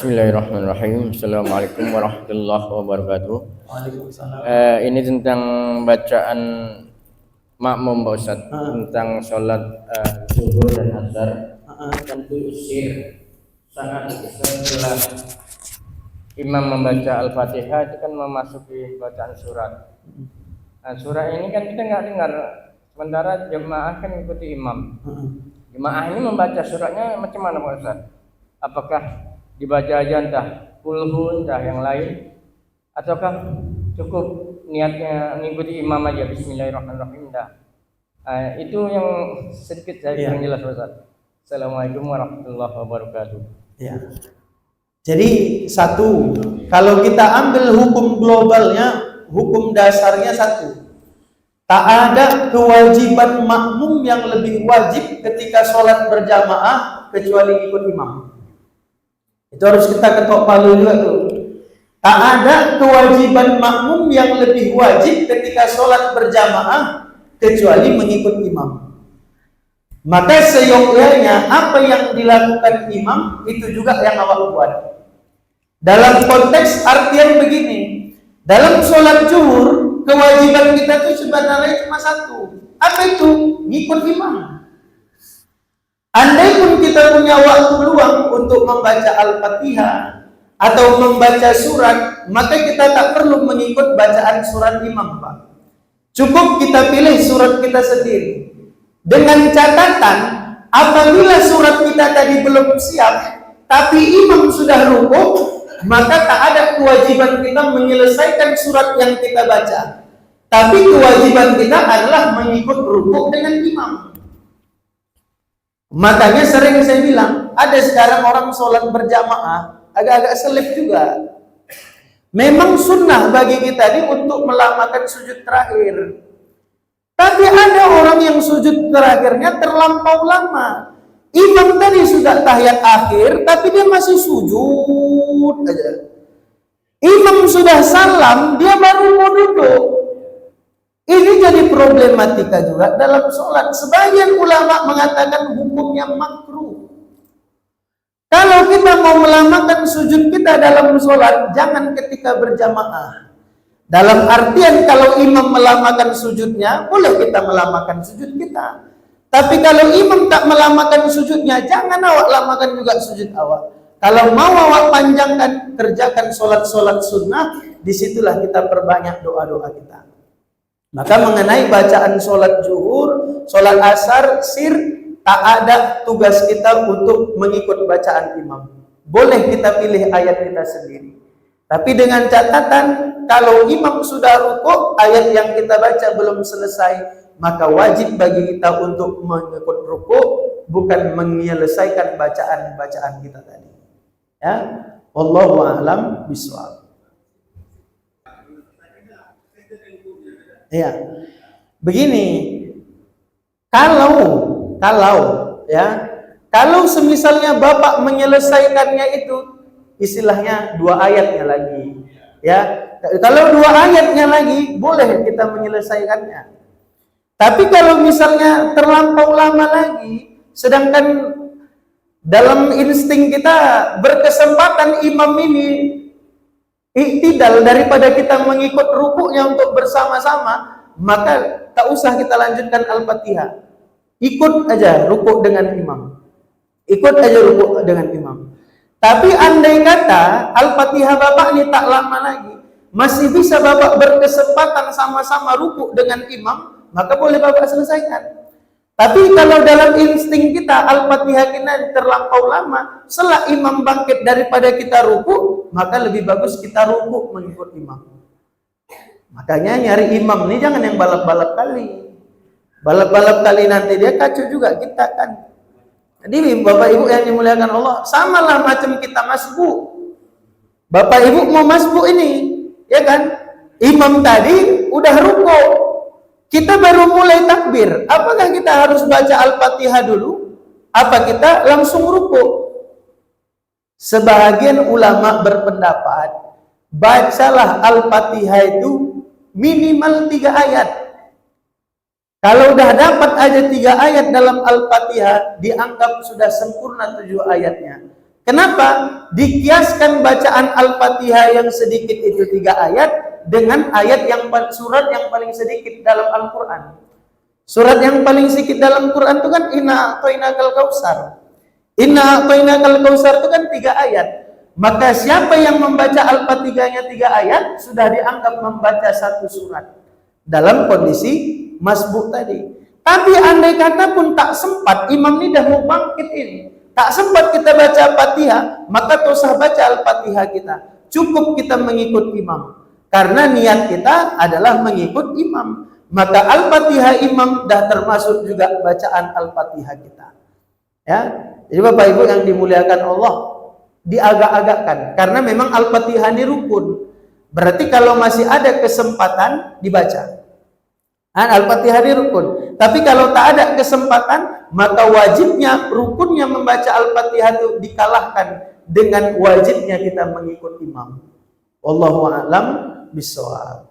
Bismillahirrahmanirrahim. Assalamualaikum warahmatullahi wabarakatuh. Waalaikumsalam. Ini tentang bacaan makmum Pak Ustadz, tentang sholat zuhur dan asar. Tentu usir saat setelah imam membaca Al-Fatihah itu kan memasuki bacaan surat. Nah, surat ini kan kita nggak dengar, sementara jemaah kan ikuti imam. Jemaah ini membaca suratnya macam mana Pak Ustadz? Apakah dibaca aja entah kulhu entah yang lain, ataukah cukup niatnya mengikuti imam aja Bismillahirrahmanirrahim dah? Itu yang sedikit saya kurang jelas Ustaz. Assalamualaikum warahmatullahi wabarakatuh. Ya. Jadi satu, kalau kita ambil hukum globalnya, hukum dasarnya satu. Tak ada kewajiban makmum yang lebih wajib ketika sholat berjamaah kecuali ikut imam. Itu harus kita ketok palu juga tuh. Tak ada kewajiban makmum yang lebih wajib ketika sholat berjamaah kecuali mengikut imam. Maka seyogyanya apa yang dilakukan imam itu juga yang awak buat. Dalam konteks artian begini, dalam sholat zuhur kewajiban kita itu sebenarnya cuma satu. Apa itu? Ngikut imam. Andai pun kita punya waktu luang untuk membaca Al-Fatihah atau membaca surat, maka kita tak perlu mengikut bacaan surat imam, Pak. Cukup kita pilih surat kita sendiri. Dengan catatan, apabila surat kita tadi belum siap, tapi imam sudah rukuk, maka tak ada kewajiban kita menyelesaikan surat yang kita baca. Tapi kewajiban kita adalah mengikut rukuk dengan imam. Makanya sering saya bilang, ada sekarang orang sholat berjamaah agak-agak selip juga. Memang sunnah bagi kita ini untuk melamakan sujud terakhir. Tapi ada orang yang sujud terakhirnya terlampau lama. Imam tadi sudah tahiyat akhir, tapi dia masih sujud aja. Imam sudah salam, dia baru mau duduk. Ini jadi problematika juga dalam sholat. Sebagian ulama mengatakan hukumnya makruh. Kalau kita mau melamakan sujud kita dalam sholat, jangan ketika berjamaah. Dalam artian kalau imam melamakan sujudnya, boleh kita melamakan sujud kita. Tapi kalau imam tak melamakan sujudnya, jangan awak lamakan juga sujud awak. Kalau mau awak panjangkan, kerjakan sholat-sholat sunnah, disitulah kita perbanyak doa-doa kita. Maka mengenai bacaan sholat zuhur, sholat asar, sir, tak ada tugas kita untuk mengikut bacaan imam. Boleh kita pilih ayat kita sendiri. Tapi dengan catatan, kalau imam sudah rukuk, ayat yang kita baca belum selesai, maka wajib bagi kita untuk mengikut rukuk, bukan menyelesaikan bacaan-bacaan kita tadi. Ya, wallahu a'lam bishawab. Ya, begini, kalau semisalnya bapak menyelesaikannya itu, istilahnya 2 ayatnya lagi, ya, kalau 2 ayatnya lagi, boleh kita menyelesaikannya. Tapi kalau misalnya terlampau lama lagi, sedangkan dalam insting kita berkesempatan imam ini iktidal daripada kita mengikut rukuknya untuk bersama-sama, maka tak usah kita lanjutkan Al-Fatihah. Ikut aja rukuk dengan imam. Ikut aja rukuk dengan imam. Tapi andai kata Al-Fatihah bapak ini tak lama lagi, masih bisa bapak berkesempatan sama-sama rukuk dengan imam, maka boleh bapak selesaikan. Tapi kalau dalam insting kita Al-Fatihah kita terlampau lama, setelah imam bangkit daripada kita rukuk, maka lebih bagus kita rukuk mengikut imam. Makanya nyari imam ini jangan yang balap-balap kali. Balap-balap kali nanti dia kacau juga kita kan. Jadi Bapak Ibu yang dimuliakan Allah, samalah macam kita masbuk. Bapak Ibu mau masbuk ini, ya kan? Imam tadi udah rukuk. Kita baru mulai takbir. Apakah kita harus baca Al-Fatihah dulu? Apa kita langsung rukuk? Sebagian ulama berpendapat, bacalah Al-Fatihah itu minimal 3 ayat. Kalau udah dapat aja 3 ayat dalam Al-Fatihah, dianggap sudah sempurna 7 ayatnya. Kenapa? Dikiaskan bacaan Al-Fatihah yang sedikit itu 3 ayat dengan ayat surat yang paling sedikit dalam Al-Quran. Surat yang paling sedikit dalam Quran itu kan Inna a'tainakal kautsar. Inna a'tainakal kautsar itu kan 3 ayat. Maka siapa yang membaca Al-Fatihahnya 3 ayat sudah dianggap membaca 1 surat dalam kondisi masbuk tadi. Tapi andai kata pun tak sempat, imam ini dah mau bangkit ini, tak sempat kita baca Fatihah, maka tak usah baca Al-Fatihah kita. Cukup kita mengikut imam. Karena niat kita adalah mengikut imam. Maka Al-Fatihah imam dah termasuk juga bacaan Al-Fatihah kita. Ya. Jadi Bapak Ibu yang dimuliakan Allah, diagak-agakkan. Karena memang Al-Fatihah ini rukun. Berarti kalau masih ada kesempatan dibaca. Al-Fatihah ini rukun. Tapi kalau tak ada kesempatan, maka wajibnya, rukunnya membaca Al-Fatihah itu dikalahkan dengan wajibnya kita mengikut imam. Wallahu a'lam bishawab.